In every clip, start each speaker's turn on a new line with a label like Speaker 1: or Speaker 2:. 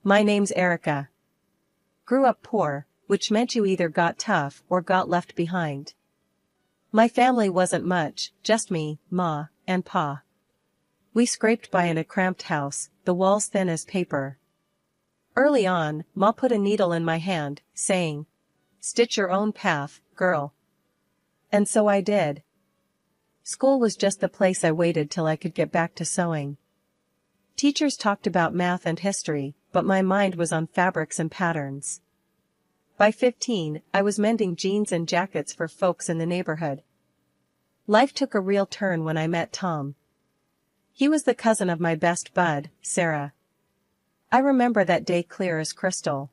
Speaker 1: My name's Erica. Grew up poor, which meant you either got tough or got left behind. My family wasn't much, just me, Ma, and Pa. We scraped by in a cramped house, the walls thin as paper. Early on, Ma put a needle in my hand, saying, "Stitch your own path, girl." And so I did. School was just the place I waited till I could get back to sewing. Teachers talked about math and history, but my mind was on fabrics and patterns. By 15, I was mending jeans and jackets for folks in the neighborhood. Life took a real turn when I met Tom. He was the cousin of my best bud, Sarah. I remember that day clear as crystal.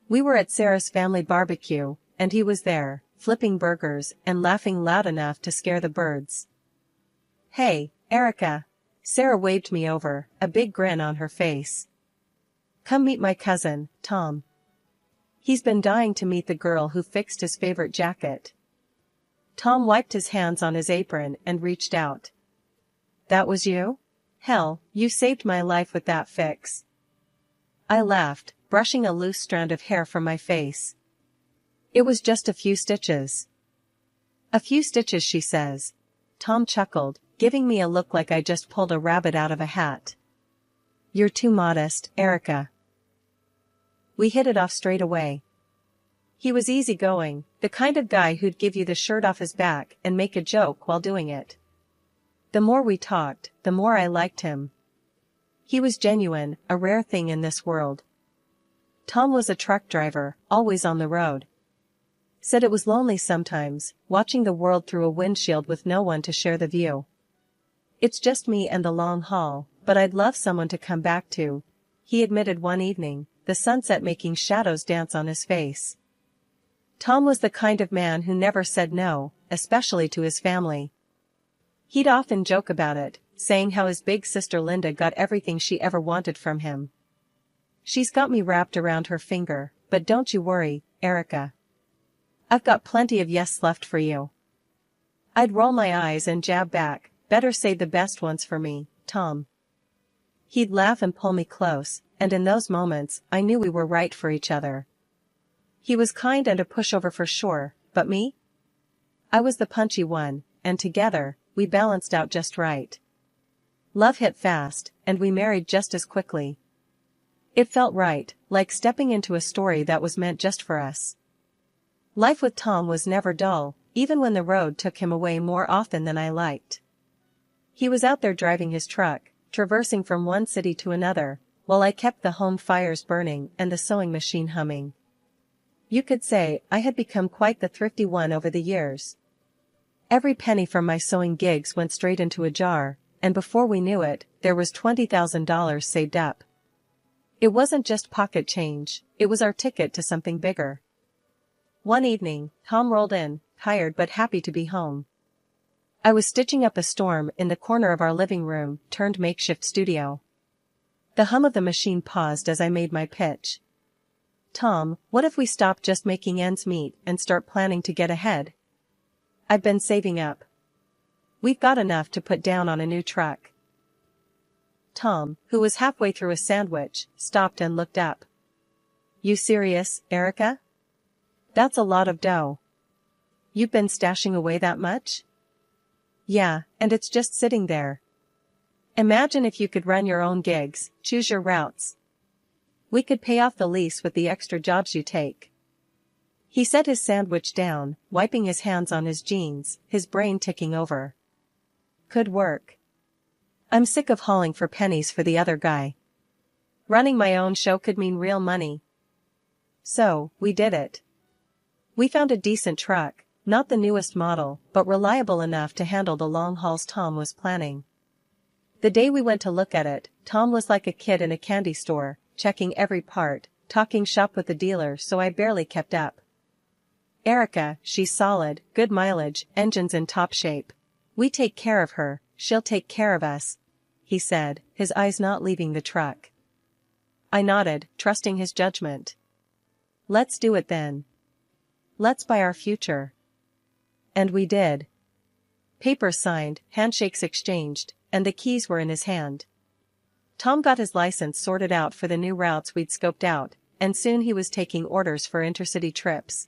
Speaker 1: We were at Sarah's family barbecue, and he was there, flipping burgers and laughing loud enough to scare the birds. "Hey, Erica." Sarah waved me over, a big grin on her face. "Come meet my cousin, Tom. He's been dying to meet the girl who fixed his favorite jacket." Tom wiped his hands on his apron and reached out. "That was you? Hell, you saved my life with that fix." I laughed, brushing a loose strand of hair from my face. "It was just a few stitches." "A few stitches," she says. Tom chuckled, giving me a look like I just pulled a rabbit out of a hat. "You're too modest, Erica." We hit it off straight away. He was easygoing, the kind of guy who'd give you the shirt off his back and make a joke while doing it. The more we talked, the more I liked him. He was genuine, a rare thing in this world. Tom was a truck driver, always on the road. Said it was lonely sometimes, watching the world through a windshield with no one to share the view. "It's just me and the long haul, but I'd love someone to come back to," he admitted one evening, the sunset making shadows dance on his face. Tom was the kind of man who never said no, especially to his family. He'd often joke about it, saying how his big sister Linda got everything she ever wanted from him. "She's got me wrapped around her finger, but don't you worry, Erica. I've got plenty of yes left for you." I'd roll my eyes and jab back, "Better save the best ones for me, Tom." He'd laugh and pull me close, and in those moments, I knew we were right for each other. He was kind and a pushover for sure, but me? I was the punchy one, and together, we balanced out just right. Love hit fast, and we married just as quickly. It felt right, like stepping into a story that was meant just for us. Life with Tom was never dull, even when the road took him away more often than I liked. He was out there driving his truck, traversing from one city to another, while I kept the home fires burning and the sewing machine humming. You could say I had become quite the thrifty one over the years. Every penny from my sewing gigs went straight into a jar, and before we knew it, there was $20,000 saved up. It wasn't just pocket change, it was our ticket to something bigger. One evening, Tom rolled in, tired but happy to be home. I was stitching up a storm in the corner of our living room turned makeshift studio. The hum of the machine paused as I made my pitch. "Tom, what if we stop just making ends meet and start planning to get ahead? I've been saving up. We've got enough to put down on a new truck." Tom, who was halfway through a sandwich, stopped and looked up. "You serious, Erica? That's a lot of dough. You've been stashing away that much?" "Yeah, and it's just sitting there. Imagine if you could run your own gigs, choose your routes. We could pay off the lease with the extra jobs you take." He set his sandwich down, wiping his hands on his jeans, his brain ticking over. Could work. I'm sick of hauling for pennies for the other guy. Running my own show could mean real money. So, we did it. We found a decent truck, not the newest model, but reliable enough to handle the long hauls Tom was planning. The day we went to look at it, Tom was like a kid in a candy store, checking every part, talking shop with the dealer so I barely kept up. "Erica, she's solid, good mileage, engine's in top shape. We take care of her, she'll take care of us," he said, his eyes not leaving the truck. I nodded, trusting his judgment. "Let's do it then. Let's buy our future." And we did. Papers signed, handshakes exchanged, and the keys were in his hand. Tom got his license sorted out for the new routes we'd scoped out, and soon he was taking orders for intercity trips.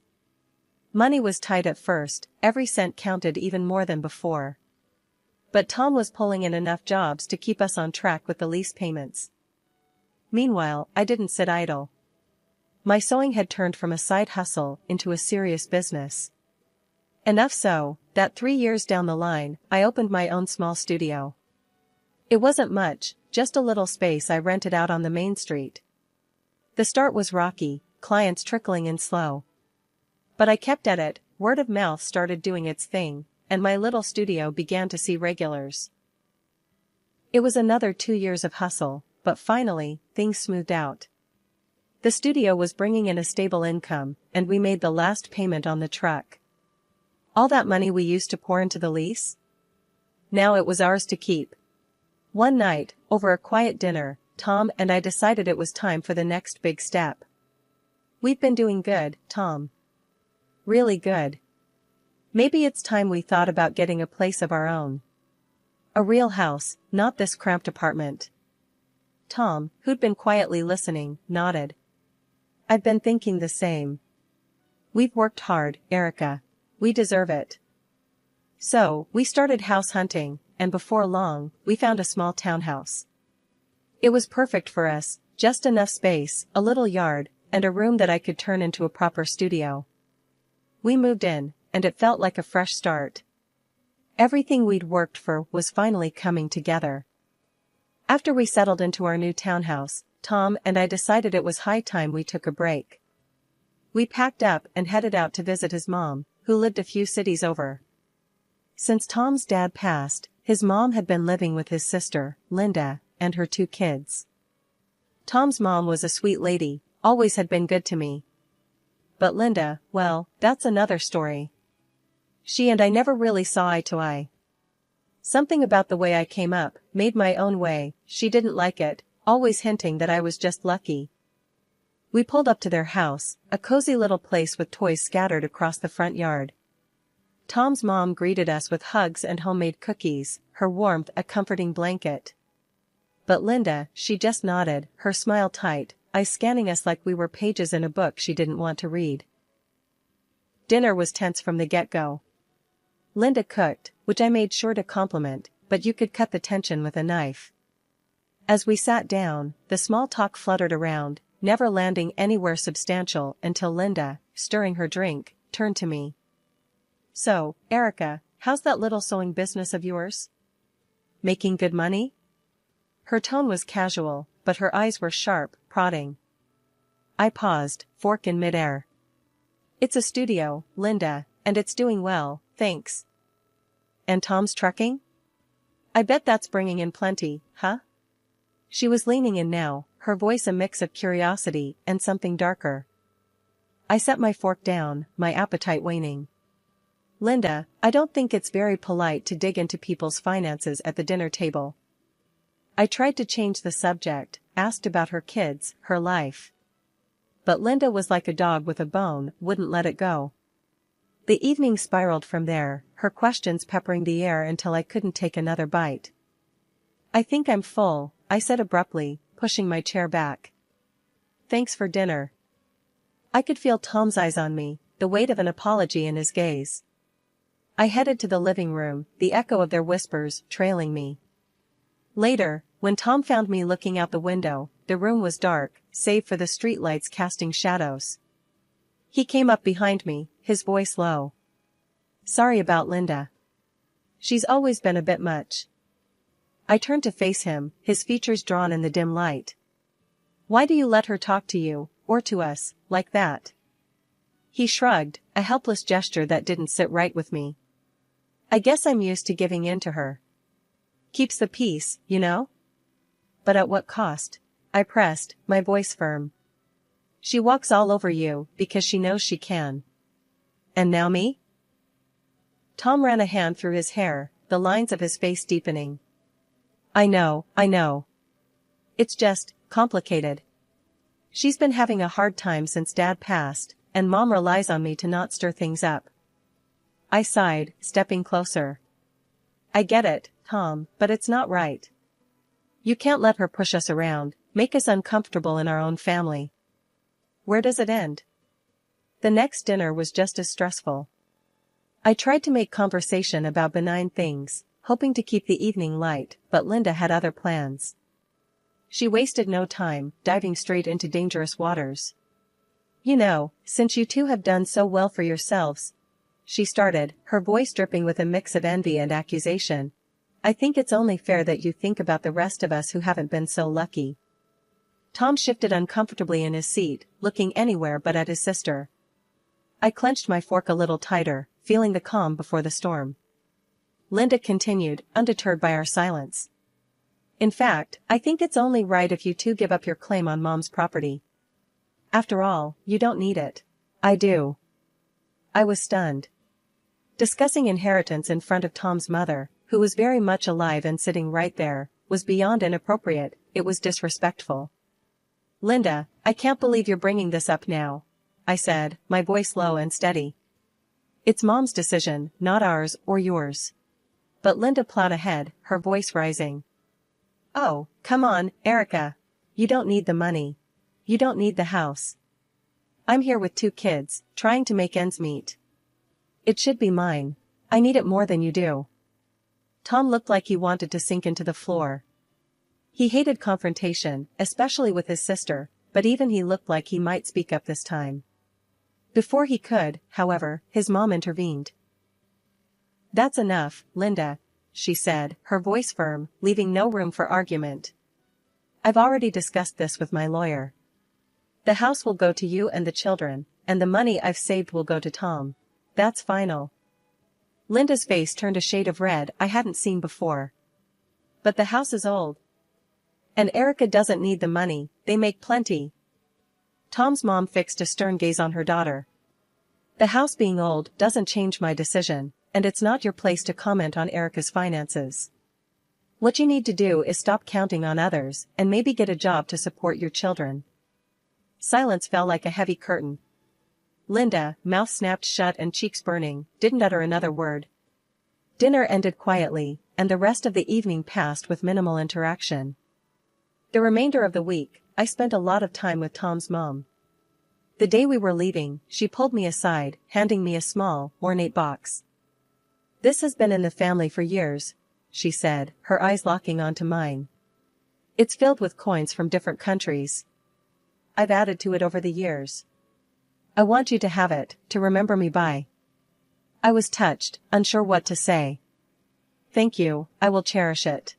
Speaker 1: Money was tight at first, every cent counted even more than before. But Tom was pulling in enough jobs to keep us on track with the lease payments. Meanwhile, I didn't sit idle. My sewing had turned from a side hustle into a serious business. Enough so, that 3 years down the line, I opened my own small studio. It wasn't much, just a little space I rented out on the main street. The start was rocky, clients trickling in slow. But I kept at it, word of mouth started doing its thing, and my little studio began to see regulars. It was another 2 years of hustle, but finally, things smoothed out. The studio was bringing in a stable income, and we made the last payment on the truck. All that money we used to pour into the lease? Now it was ours to keep. One night, over a quiet dinner, Tom and I decided it was time for the next big step. We've been doing good, Tom. Really good. Maybe it's time we thought about getting a place of our own. A real house, not this cramped apartment. Tom, who'd been quietly listening, nodded. I've been thinking the same. We've worked hard, Erica. We deserve it. So, we started house hunting, and before long, we found a small townhouse. It was perfect for us, just enough space, a little yard, and a room that I could turn into a proper studio. We moved in, and it felt like a fresh start. Everything we'd worked for was finally coming together. After we settled into our new townhouse, Tom and I decided it was high time we took a break. We packed up and headed out to visit his mom, who lived a few cities over. Since Tom's dad passed, his mom had been living with his sister, Linda, and her 2 kids. Tom's mom was a sweet lady, always had been good to me. But Linda, well, that's another story. She and I never really saw eye to eye. Something about the way I came up, made my own way, she didn't like it, always hinting that I was just lucky. We pulled up to their house, a cozy little place with toys scattered across the front yard. Tom's mom greeted us with hugs and homemade cookies, her warmth a comforting blanket. But Linda, she just nodded, her smile tight, eyes scanning us like we were pages in a book she didn't want to read. Dinner was tense from the get-go. Linda cooked, which I made sure to compliment, but you could cut the tension with a knife. As we sat down, the small talk fluttered around, never landing anywhere substantial until Linda, stirring her drink, turned to me. So, Erica, how's that little sewing business of yours? Making good money? Her tone was casual, but her eyes were sharp, prodding. I paused, fork in midair. It's a studio, Linda, and it's doing well, thanks. And Tom's trucking? I bet that's bringing in plenty, huh? She was leaning in now, her voice a mix of curiosity and something darker. I set my fork down, my appetite waning. Linda, I don't think it's very polite to dig into people's finances at the dinner table. I tried to change the subject, asked about her kids, her life. But Linda was like a dog with a bone, wouldn't let it go. The evening spiraled from there, her questions peppering the air until I couldn't take another bite. I think I'm full, I said abruptly, pushing my chair back. Thanks for dinner. I could feel Tom's eyes on me, the weight of an apology in his gaze. I headed to the living room, the echo of their whispers trailing me. Later, when Tom found me looking out the window, the room was dark, save for the streetlights casting shadows. He came up behind me, his voice low. Sorry about Linda. She's always been a bit much. I turned to face him, his features drawn in the dim light. Why do you let her talk to you, or to us, like that? He shrugged, a helpless gesture that didn't sit right with me. I guess I'm used to giving in to her. Keeps the peace, you know? But at what cost? I pressed, my voice firm. She walks all over you, because she knows she can. And now me? Tom ran a hand through his hair, the lines of his face deepening. I know. It's just, complicated. She's been having a hard time since Dad passed, and Mom relies on me to not stir things up. I sighed, stepping closer. I get it, Tom, but it's not right. You can't let her push us around, make us uncomfortable in our own family. Where does it end? The next dinner was just as stressful. I tried to make conversation about benign things, hoping to keep the evening light, but Linda had other plans. She wasted no time, diving straight into dangerous waters. You know, since you two have done so well for yourselves, she started, her voice dripping with a mix of envy and accusation, I think it's only fair that you think about the rest of us who haven't been so lucky. Tom shifted uncomfortably in his seat, looking anywhere but at his sister. I clenched my fork a little tighter, feeling the calm before the storm. Linda continued, undeterred by our silence. In fact, I think it's only right if you two give up your claim on Mom's property. After all, you don't need it. I do. I was stunned. Discussing inheritance in front of Tom's mother, who was very much alive and sitting right there, was beyond inappropriate, it was disrespectful. Linda, I can't believe you're bringing this up now, I said, my voice low and steady. It's Mom's decision, not ours or yours. But Linda plowed ahead, her voice rising. Oh, come on, Erica. You don't need the money. You don't need the house. I'm here with 2 kids, trying to make ends meet. It should be mine. I need it more than you do. Tom looked like he wanted to sink into the floor. He hated confrontation, especially with his sister, but even he looked like he might speak up this time. Before he could, however, his mom intervened. That's enough, Linda, she said, her voice firm, leaving no room for argument. I've already discussed this with my lawyer. The house will go to you and the children, and the money I've saved will go to Tom. That's final. Linda's face turned a shade of red I hadn't seen before. But the house is old. And Erica doesn't need the money, they make plenty. Tom's mom fixed a stern gaze on her daughter. The house being old doesn't change my decision, and it's not your place to comment on Erica's finances. What you need to do is stop counting on others and maybe get a job to support your children. Silence fell like a heavy curtain. Linda, mouth snapped shut and cheeks burning, didn't utter another word. Dinner ended quietly, and the rest of the evening passed with minimal interaction. The remainder of the week, I spent a lot of time with Tom's mom. The day we were leaving, she pulled me aside, handing me a small, ornate box. This has been in the family for years, she said, her eyes locking onto mine. It's filled with coins from different countries. I've added to it over the years. I want you to have it, to remember me by. I was touched, unsure what to say. Thank you, I will cherish it.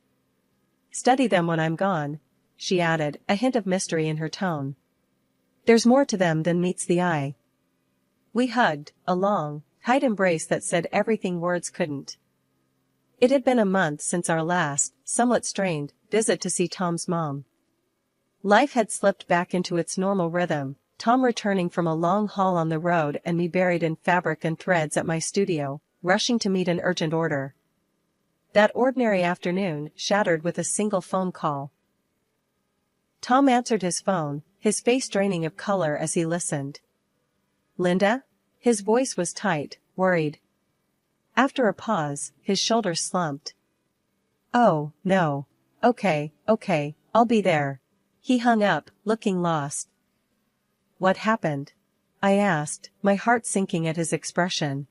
Speaker 1: Study them when I'm gone, she added, a hint of mystery in her tone. There's more to them than meets the eye. We hugged, a long, tight embrace that said everything words couldn't. It had been a month since our last, somewhat strained, visit to see Tom's mom. Life had slipped back into its normal rhythm, Tom returning from a long haul on the road and me buried in fabric and threads at my studio, rushing to meet an urgent order. That ordinary afternoon shattered with a single phone call. Tom answered his phone, his face draining of color as he listened. Linda? His voice was tight, worried. After a pause, his shoulders slumped. Oh, no. Okay, I'll be there. He hung up, looking lost. What happened? I asked, my heart sinking at his expression.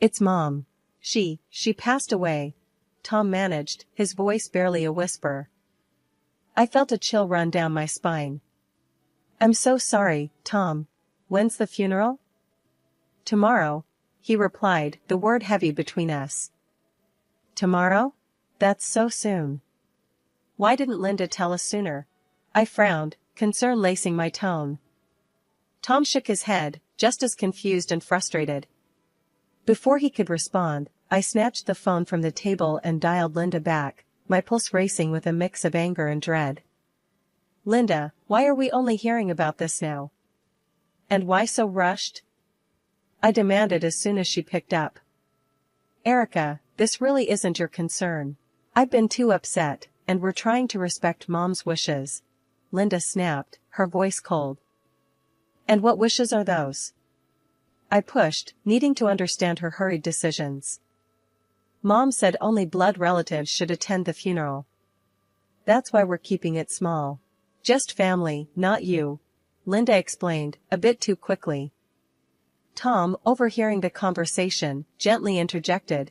Speaker 1: It's Mom. She passed away, Tom managed, his voice barely a whisper. I felt a chill run down my spine. I'm so sorry, Tom. When's the funeral? Tomorrow, he replied, the word heavy between us. Tomorrow? That's so soon. Why didn't Linda tell us sooner? I frowned, concern lacing my tone. Tom shook his head, just as confused and frustrated. Before he could respond, I snatched the phone from the table and dialed Linda back, my pulse racing with a mix of anger and dread. Linda, why are we only hearing about this now? And why so rushed? I demanded as soon as she picked up. Erica, this really isn't your concern. I've been too upset, and we're trying to respect Mom's wishes. Linda snapped, her voice cold. And what wishes are those? I pushed, needing to understand her hurried decisions. Mom said only blood relatives should attend the funeral. That's why we're keeping it small. Just family, not you. Linda explained, a bit too quickly. Tom, overhearing the conversation, gently interjected.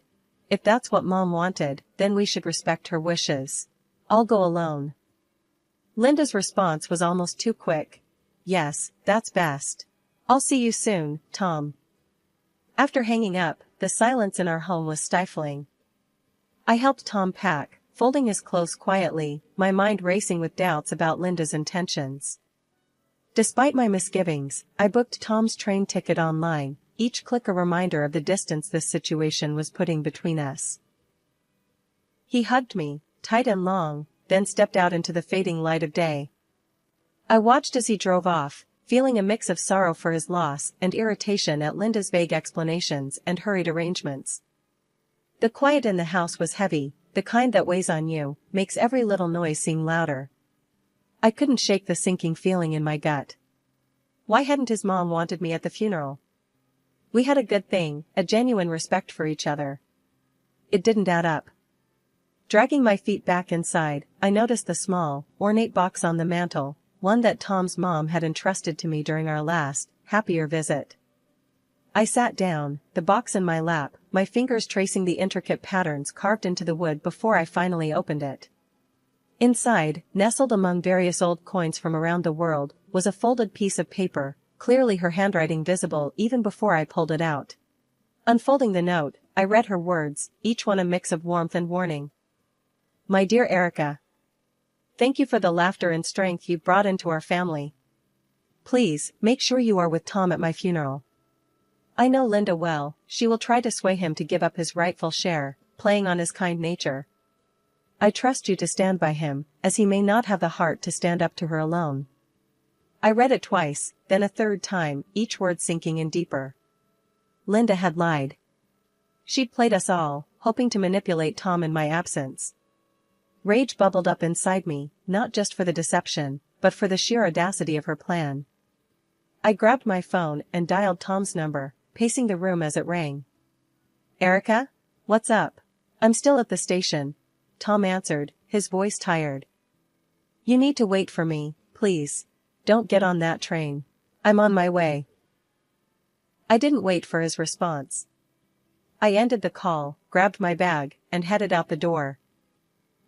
Speaker 1: If that's what Mom wanted, then we should respect her wishes. I'll go alone. Linda's response was almost too quick. Yes, that's best. I'll see you soon, Tom. After hanging up, the silence in our home was stifling. I helped Tom pack, folding his clothes quietly, my mind racing with doubts about Linda's intentions. Despite my misgivings, I booked Tom's train ticket online, each click a reminder of the distance this situation was putting between us. He hugged me, tight and long, then stepped out into the fading light of day. I watched as he drove off, feeling a mix of sorrow for his loss and irritation at Linda's vague explanations and hurried arrangements. The quiet in the house was heavy, the kind that weighs on you, makes every little noise seem louder. I couldn't shake the sinking feeling in my gut. Why hadn't his mom wanted me at the funeral? We had a good thing, a genuine respect for each other. It didn't add up. Dragging my feet back inside, I noticed the small, ornate box on the mantel, one that Tom's mom had entrusted to me during our last, happier visit. I sat down, the box in my lap, my fingers tracing the intricate patterns carved into the wood before I finally opened it. Inside, nestled among various old coins from around the world, was a folded piece of paper, clearly her handwriting visible even before I pulled it out. Unfolding the note, I read her words, each one a mix of warmth and warning. My dear Erica. Thank you for the laughter and strength you've brought into our family. Please, make sure you are with Tom at my funeral. I know Linda well, she will try to sway him to give up his rightful share, playing on his kind nature. I trust you to stand by him, as he may not have the heart to stand up to her alone. I read it twice, then a third time, each word sinking in deeper. Linda had lied. She'd played us all, hoping to manipulate Tom in my absence. Rage bubbled up inside me, not just for the deception, but for the sheer audacity of her plan. I grabbed my phone and dialed Tom's number, pacing the room as it rang. Erica? What's up? I'm still at the station, Tom answered, his voice tired. You need to wait for me, please. Don't get on that train. I'm on my way. I didn't wait for his response. I ended the call, grabbed my bag, and headed out the door.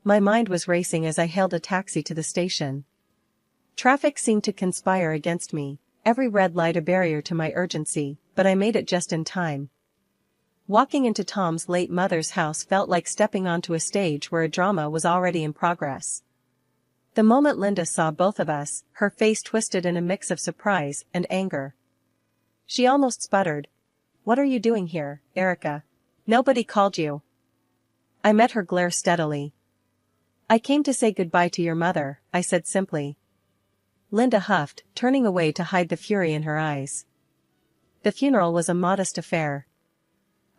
Speaker 1: My mind was racing as I hailed a taxi to the station. Traffic seemed to conspire against me, every red light a barrier to my urgency, but I made it just in time. Walking into Tom's late mother's house felt like stepping onto a stage where a drama was already in progress. The moment Linda saw both of us, her face twisted in a mix of surprise and anger. She almost sputtered. What are you doing here, Erica? Nobody called you. I met her glare steadily. I came to say goodbye to your mother, I said simply. Linda huffed, turning away to hide the fury in her eyes. The funeral was a modest affair.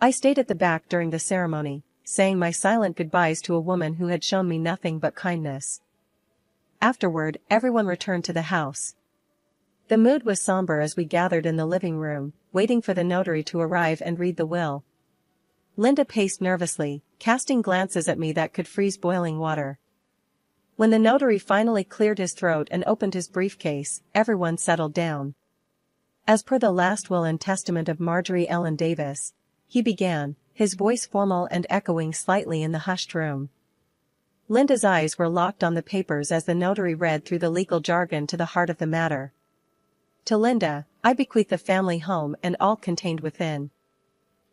Speaker 1: I stayed at the back during the ceremony, saying my silent goodbyes to a woman who had shown me nothing but kindness. Afterward, everyone returned to the house. The mood was somber as we gathered in the living room, waiting for the notary to arrive and read the will. Linda paced nervously, casting glances at me that could freeze boiling water. When the notary finally cleared his throat and opened his briefcase, everyone settled down. As per the last will and testament of Marjorie Ellen Davis, he began, his voice formal and echoing slightly in the hushed room. Linda's eyes were locked on the papers as the notary read through the legal jargon to the heart of the matter. To Linda, I bequeath the family home and all contained within.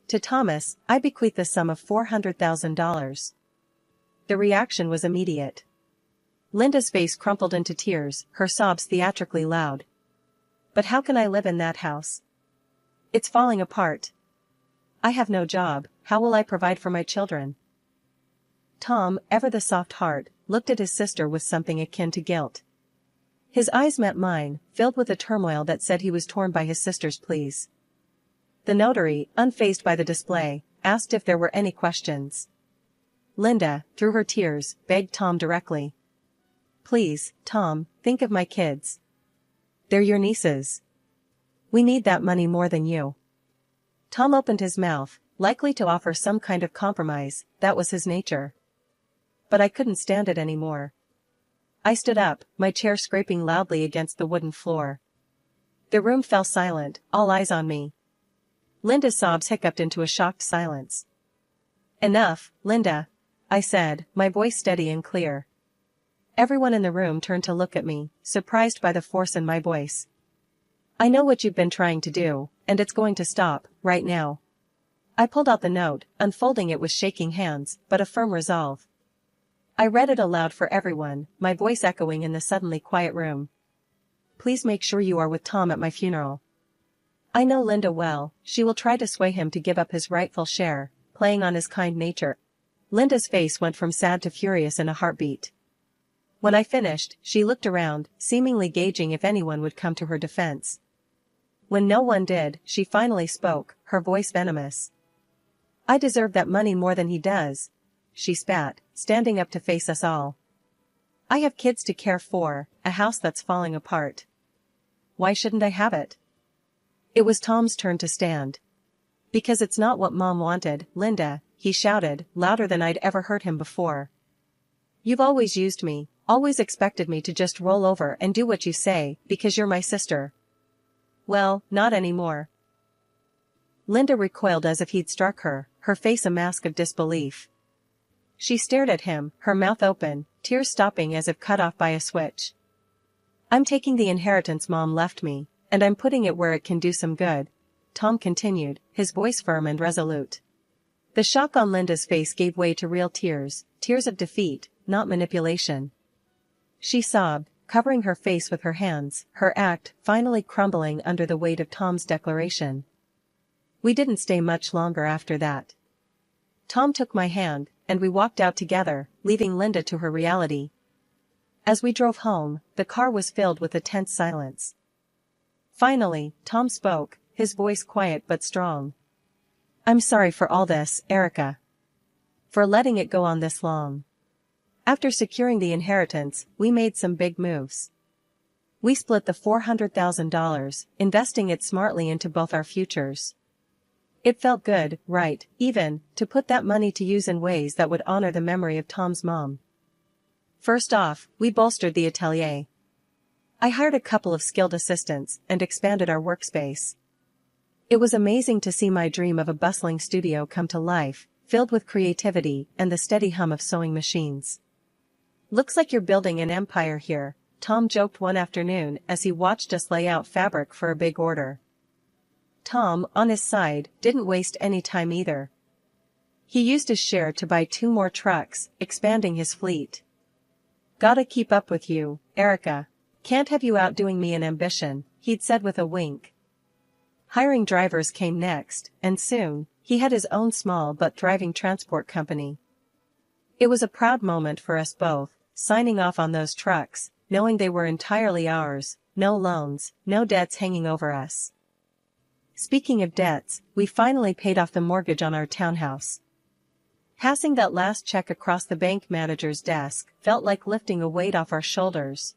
Speaker 1: To Thomas, I bequeath the sum of $400,000. The reaction was immediate. Linda's face crumpled into tears, her sobs theatrically loud. But how can I live in that house? It's falling apart. I have no job, how will I provide for my children? Tom, ever the soft heart, looked at his sister with something akin to guilt. His eyes met mine, filled with a turmoil that said he was torn by his sister's pleas. The notary, unfazed by the display, asked if there were any questions. Linda, through her tears, begged Tom directly. Please, Tom, think of my kids. They're your nieces. We need that money more than you. Tom opened his mouth, likely to offer some kind of compromise, that was his nature. But I couldn't stand it anymore. I stood up, my chair scraping loudly against the wooden floor. The room fell silent, all eyes on me. Linda's sobs hiccuped into a shocked silence. "Enough, Linda," I said, my voice steady and clear. Everyone in the room turned to look at me, surprised by the force in my voice. "I know what you've been trying to do, and it's going to stop, right now." I pulled out the note, unfolding it with shaking hands, but a firm resolve. I read it aloud for everyone, my voice echoing in the suddenly quiet room. "Please make sure you are with Tom at my funeral. I know Linda well, she will try to sway him to give up his rightful share, playing on his kind nature." Linda's face went from sad to furious in a heartbeat. When I finished, she looked around, seemingly gauging if anyone would come to her defense. When no one did, she finally spoke, her voice venomous. "I deserve that money more than he does," she spat, standing up to face us all. "I have kids to care for, a house that's falling apart. Why shouldn't I have it?" It was Tom's turn to stand. "Because it's not what Mom wanted, Linda," he shouted, louder than I'd ever heard him before. "You've always used me, always expected me to just roll over and do what you say, because you're my sister. Well, not anymore." Linda recoiled as if he'd struck her, her face a mask of disbelief. She stared at him, her mouth open, tears stopping as if cut off by a switch. "I'm taking the inheritance Mom left me, and I'm putting it where it can do some good," Tom continued, his voice firm and resolute. The shock on Linda's face gave way to real tears, tears of defeat, not manipulation. She sobbed, covering her face with her hands, her act finally crumbling under the weight of Tom's declaration. We didn't stay much longer after that. Tom took my hand, and we walked out together, leaving Linda to her reality. As we drove home, the car was filled with a tense silence. Finally, Tom spoke, his voice quiet but strong. "I'm sorry for all this, Erica. For letting it go on this long. After securing the inheritance, we made some big moves. We split the $400,000, investing it smartly into both our futures. It felt good, right, even, to put that money to use in ways that would honor the memory of Tom's mom. First off, we bolstered the atelier. I hired a couple of skilled assistants and expanded our workspace. It was amazing to see my dream of a bustling studio come to life, filled with creativity and the steady hum of sewing machines. "Looks like you're building an empire here," Tom joked one afternoon as he watched us lay out fabric for a big order. Tom, on his side, didn't waste any time either. He used his share to buy 2 more trucks, expanding his fleet. "Gotta keep up with you, Erica. Can't have you outdoing me in ambition," he'd said with a wink. Hiring drivers came next, and soon, he had his own small but thriving transport company. It was a proud moment for us both, signing off on those trucks, knowing they were entirely ours, no loans, no debts hanging over us. Speaking of debts, we finally paid off the mortgage on our townhouse. Passing that last check across the bank manager's desk felt like lifting a weight off our shoulders.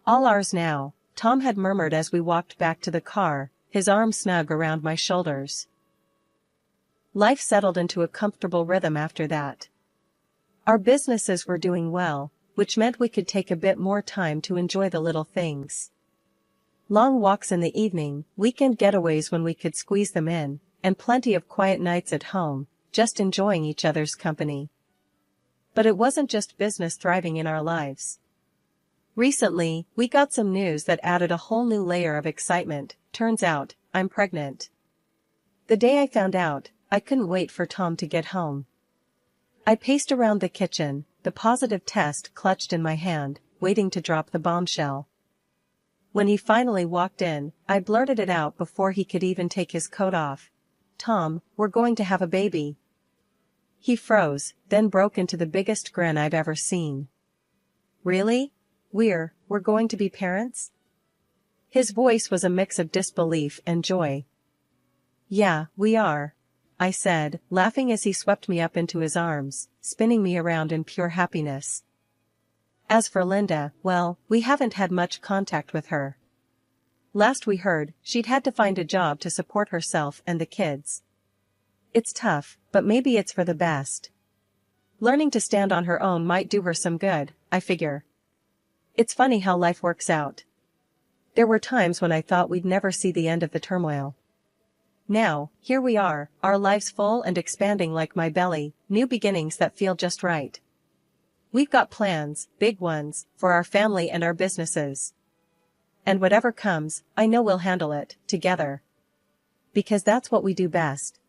Speaker 1: "All ours now," Tom had murmured as we walked back to the car, his arm snug around my shoulders. Life settled into a comfortable rhythm after that. Our businesses were doing well, which meant we could take a bit more time to enjoy the little things. Long walks in the evening, weekend getaways when we could squeeze them in, and plenty of quiet nights at home, just enjoying each other's company. But it wasn't just business thriving in our lives. Recently, we got some news that added a whole new layer of excitement. Turns out, I'm pregnant. The day I found out, I couldn't wait for Tom to get home. I paced around the kitchen, the positive test clutched in my hand, waiting to drop the bombshell. When he finally walked in, I blurted it out before he could even take his coat off. "Tom, we're going to have a baby." He froze, then broke into the biggest grin I've ever seen. "Really? We're going to be parents?" His voice was a mix of disbelief and joy. "Yeah, we are," I said, laughing as he swept me up into his arms, spinning me around in pure happiness. As for Linda, well, we haven't had much contact with her. Last we heard, she'd had to find a job to support herself and the kids. It's tough, but maybe it's for the best. Learning to stand on her own might do her some good, I figure. It's funny how life works out. There were times when I thought we'd never see the end of the turmoil. Now, here we are, our lives full and expanding like my belly, new beginnings that feel just right. We've got plans, big ones, for our family and our businesses. And whatever comes, I know we'll handle it, together. Because that's what we do best.